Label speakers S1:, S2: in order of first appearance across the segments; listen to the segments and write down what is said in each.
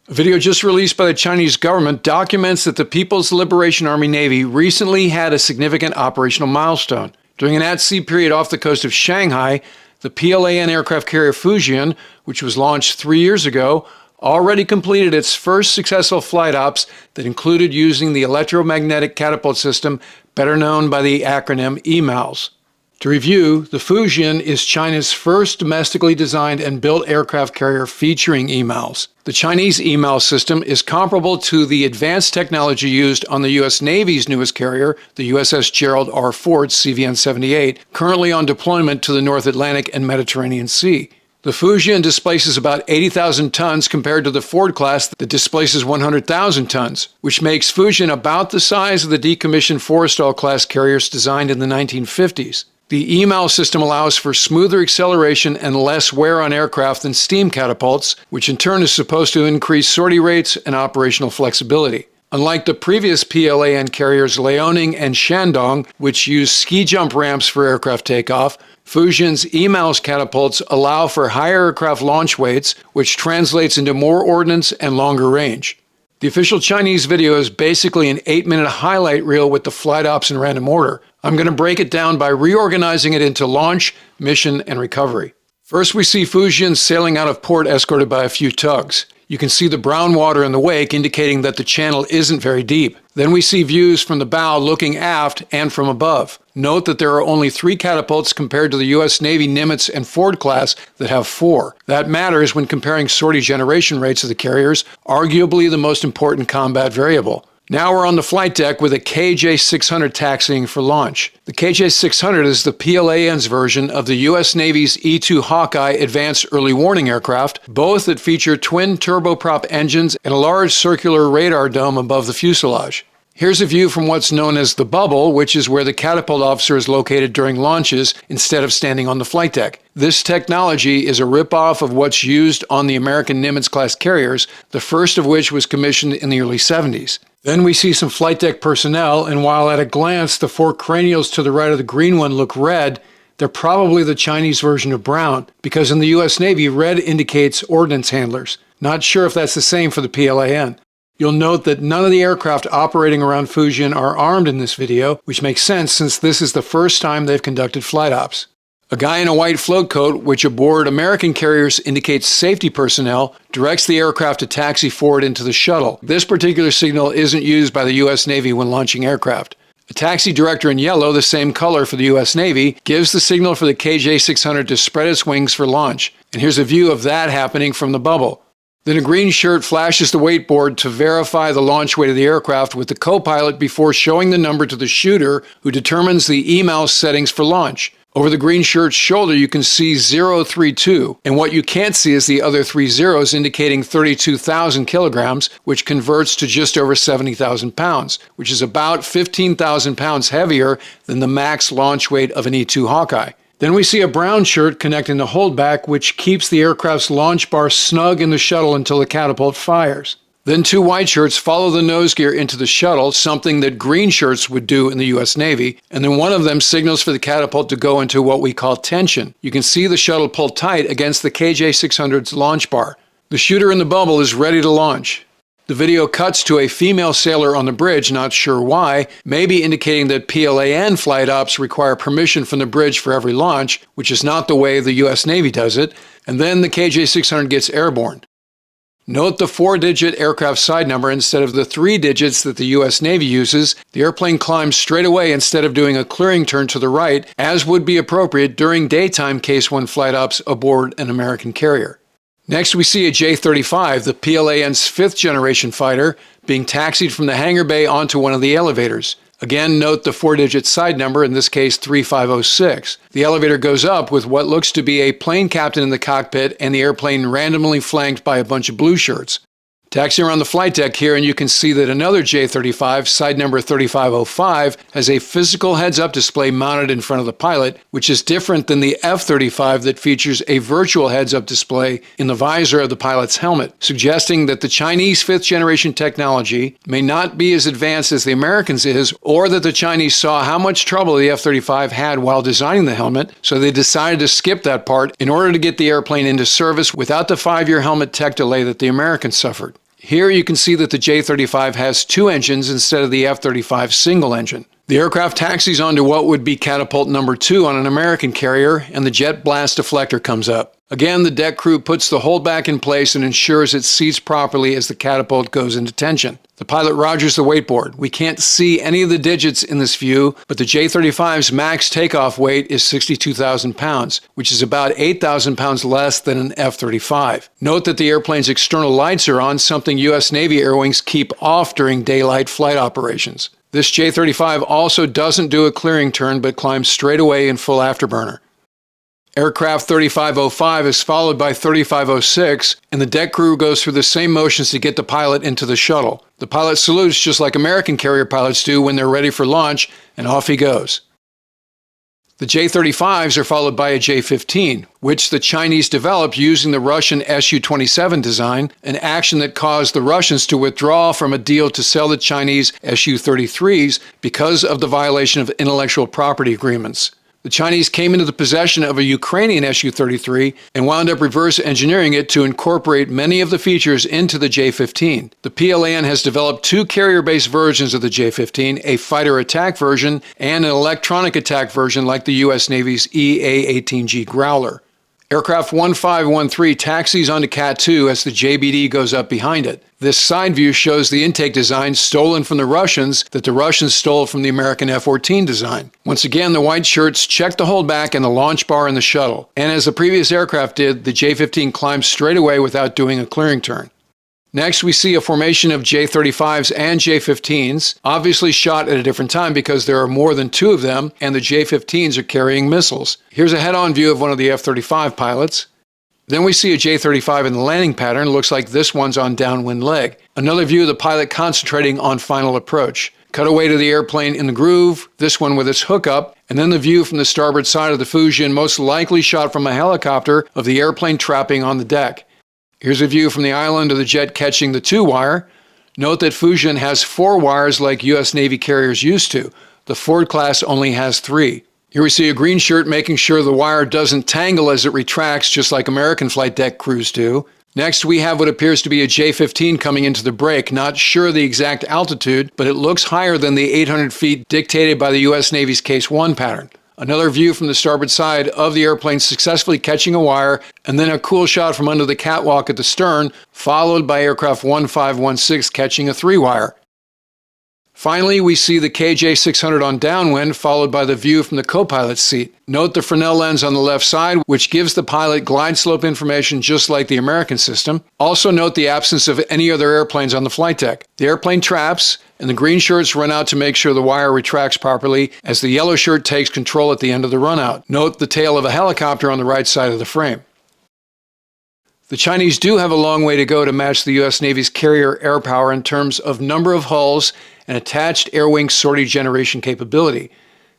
S1: A video just released by the Chinese government documents that the People's Liberation Army Navy recently had a significant operational milestone. During an at-sea period off the coast of Shanghai, the PLAN aircraft carrier Fujian, which was launched 3 years ago, already completed its first successful flight ops that included using the electromagnetic catapult system, better known by the acronym EMALS. To review, the Fujian is China's first domestically designed and built aircraft carrier featuring EMALS. The Chinese EMALS system is comparable to the advanced technology used on the U.S. Navy's newest carrier, the USS Gerald R. Ford CVN-78, currently on deployment to the North Atlantic and Mediterranean Sea. The Fujian displaces about 80,000 tons compared to the Ford class that displaces 100,000 tons, which makes Fujian about the size of the decommissioned Forrestal class carriers designed in the 1950s. The EMALS system allows for smoother acceleration and less wear on aircraft than steam catapults, which in turn is supposed to increase sortie rates and operational flexibility. Unlike the previous PLAN carriers Liaoning and Shandong, which use ski jump ramps for aircraft takeoff, Fujian's EMALS catapults allow for higher aircraft launch weights, which translates into more ordnance and longer range. The official Chinese video is basically an 8-minute highlight reel with the flight ops in random order. I'm going to break it down by reorganizing it into launch, mission, and recovery. First, we see Fujian sailing out of port escorted by a few tugs. You can see the brown water in the wake, indicating that the channel isn't very deep. Then we see views from the bow looking aft and from above. Note that there are only 3 catapults compared to the U.S. Navy Nimitz and Ford class that have 4. That matters when comparing sortie generation rates of the carriers, arguably the most important combat variable. Now we're on the flight deck with a KJ-600 taxiing for launch. The KJ-600 is the PLAN's version of the U.S. Navy's E-2 Hawkeye Advanced Early Warning Aircraft, both that feature twin turboprop engines and a large circular radar dome above the fuselage. Here's a view from what's known as the bubble, which is where the catapult officer is located during launches instead of standing on the flight deck. This technology is a ripoff of what's used on the American Nimitz-class carriers, the first of which was commissioned in the early 70s. Then we see some flight deck personnel, and while at a glance the 4 cranials to the right of the green one look red, they're probably the Chinese version of brown, because in the U.S. Navy, red indicates ordnance handlers. Not sure if that's the same for the PLAN. You'll note that none of the aircraft operating around Fujian are armed in this video, which makes sense since this is the first time they've conducted flight ops. A guy in a white float coat, which aboard American carriers indicates safety personnel, directs the aircraft to taxi forward into the shuttle. This particular signal isn't used by the U.S. Navy when launching aircraft. A taxi director in yellow, the same color for the U.S. Navy, gives the signal for the KJ-600 to spread its wings for launch. And here's a view of that happening from the bubble. Then a green shirt flashes the weight board to verify the launch weight of the aircraft with the co-pilot before showing the number to the shooter, who determines the EMALS settings for launch. Over the green shirt's shoulder, you can see 032, and what you can't see is the other 3 zeros indicating 32,000 kilograms, which converts to just over 70,000 pounds, which is about 15,000 pounds heavier than the max launch weight of an E-2 Hawkeye. Then we see a brown shirt connecting the holdback, which keeps the aircraft's launch bar snug in the shuttle until the catapult fires. Then 2 white shirts follow the nose gear into the shuttle, something that green shirts would do in the U.S. Navy, and then one of them signals for the catapult to go into what we call tension. You can see the shuttle pull tight against the KJ-600's launch bar. The shooter in the bubble is ready to launch. The video cuts to a female sailor on the bridge, not sure why, maybe indicating that PLAN flight ops require permission from the bridge for every launch, which is not the way the U.S. Navy does it, and then the KJ-600 gets airborne. Note the 4-digit aircraft side number instead of the 3 digits that the U.S. Navy uses. The airplane climbs straight away instead of doing a clearing turn to the right, as would be appropriate during daytime Case 1 flight ops aboard an American carrier. Next, we see a J-35, the PLAN's 5th-generation fighter, being taxied from the hangar bay onto one of the elevators. Again, note the 4-digit side number, in this case 3506. The elevator goes up with what looks to be a plane captain in the cockpit and the airplane randomly flanked by a bunch of blue shirts. Taxiing around the flight deck here, and you can see that another J-35, side number 3505, has a physical heads-up display mounted in front of the pilot, which is different than the F-35 that features a virtual heads-up display in the visor of the pilot's helmet, suggesting that the Chinese 5th-generation technology may not be as advanced as the Americans is, or that the Chinese saw how much trouble the F-35 had while designing the helmet, so they decided to skip that part in order to get the airplane into service without the 5-year helmet tech delay that the Americans suffered. Here you can see that the J-35 has two engines instead of the F-35's single engine. The aircraft taxis onto what would be catapult number 2 on an American carrier, and the jet blast deflector comes up. Again, the deck crew puts the holdback in place and ensures it seats properly as the catapult goes into tension. The pilot rogers the weightboard. We can't see any of the digits in this view, but the J-35's max takeoff weight is 62,000 pounds, which is about 8,000 pounds less than an F-35. Note that the airplane's external lights are on, something U.S. Navy air wings keep off during daylight flight operations. This J-35 also doesn't do a clearing turn, but climbs straight away in full afterburner. Aircraft 3505 is followed by 3506, and the deck crew goes through the same motions to get the pilot into the shuttle. The pilot salutes just like American carrier pilots do when they're ready for launch, and off he goes. The J-35s are followed by a J-15, which the Chinese developed using the Russian Su-27 design, an action that caused the Russians to withdraw from a deal to sell the Chinese Su-33s because of the violation of intellectual property agreements. The Chinese came into the possession of a Ukrainian Su-33 and wound up reverse engineering it to incorporate many of the features into the J-15. The PLAN has developed two carrier-based versions of the J-15, a fighter attack version and an electronic attack version like the U.S. Navy's EA-18G Growler. Aircraft 1513 taxis onto Cat 2 as the JBD goes up behind it. This side view shows the intake design stolen from the Russians that the Russians stole from the American F-14 design. Once again, the white shirts check the holdback and the launch bar in the shuttle. And as the previous aircraft did, the J-15 climbs straight away without doing a clearing turn. Next, we see a formation of J-35s and J-15s, obviously shot at a different time because there are more than two of them, and the J-15s are carrying missiles. Here's a head-on view of one of the F-35 pilots. Then we see a J-35 in the landing pattern. Looks like this one's on downwind leg. Another view of the pilot concentrating on final approach. Cut away to the airplane in the groove, this one with its hookup, and then the view from the starboard side of the Fujian, most likely shot from a helicopter, of the airplane trapping on the deck. Here's a view from the island of the jet catching the 2-wire. Note that Fujian has 4 wires like U.S. Navy carriers used to. The Ford class only has 3. Here we see a green shirt making sure the wire doesn't tangle as it retracts, just like American flight deck crews do. Next, we have what appears to be a J-15 coming into the break. Not sure the exact altitude, but it looks higher than the 800 feet dictated by the U.S. Navy's Case 1 pattern. Another view from the starboard side of the airplane successfully catching a wire, and then a cool shot from under the catwalk at the stern, followed by aircraft 1516 catching a 3-wire. Finally, we see the KJ-600 on downwind, followed by the view from the co-pilot's seat. Note the Fresnel lens on the left side, which gives the pilot glide slope information just like the American system. Also note the absence of any other airplanes on the flight deck. The airplane traps, and the green shirts run out to make sure the wire retracts properly as the yellow shirt takes control at the end of the runout. Note the tail of a helicopter on the right side of the frame. The Chinese do have a long way to go to match the U.S. Navy's carrier air power in terms of number of hulls and attached air wing sortie generation capability.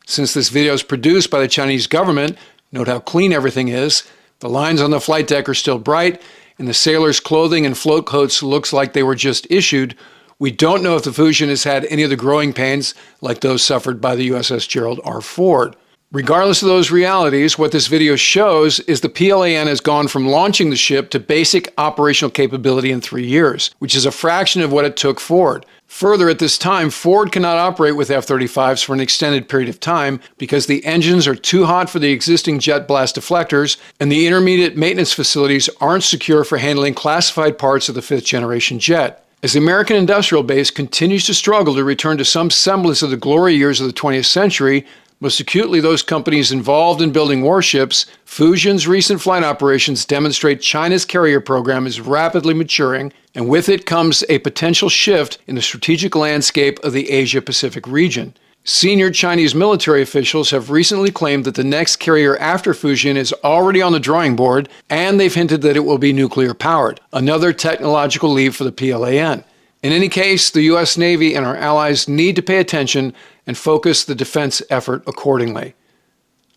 S1: Since this video is produced by the Chinese government, note how clean everything is. The lines on the flight deck are still bright, and the sailors' clothing and float coats looks like they were just issued. We don't know if the Fujian has had any of the growing pains like those suffered by the USS Gerald R. Ford. Regardless of those realities, what this video shows is the PLAN has gone from launching the ship to basic operational capability in 3 years, which is a fraction of what it took Ford. Further, at this time, Ford cannot operate with F-35s for an extended period of time because the engines are too hot for the existing jet blast deflectors, and the intermediate maintenance facilities aren't secure for handling classified parts of the 5th generation jet. As the American industrial base continues to struggle to return to some semblance of the glory years of the 20th century, most acutely those companies involved in building warships, Fujian's recent flight operations demonstrate China's carrier program is rapidly maturing, and with it comes a potential shift in the strategic landscape of the Asia-Pacific region. Senior Chinese military officials have recently claimed that the next carrier after Fujian is already on the drawing board, and they've hinted that it will be nuclear-powered, another technological leap for the PLAN. In any case, the U.S. Navy and our allies need to pay attention and focus the defense effort accordingly.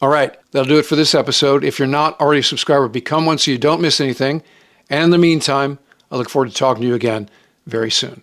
S1: All right, that'll do it for this episode. If you're not already a subscriber, become one so you don't miss anything. And in the meantime, I look forward to talking to you again very soon.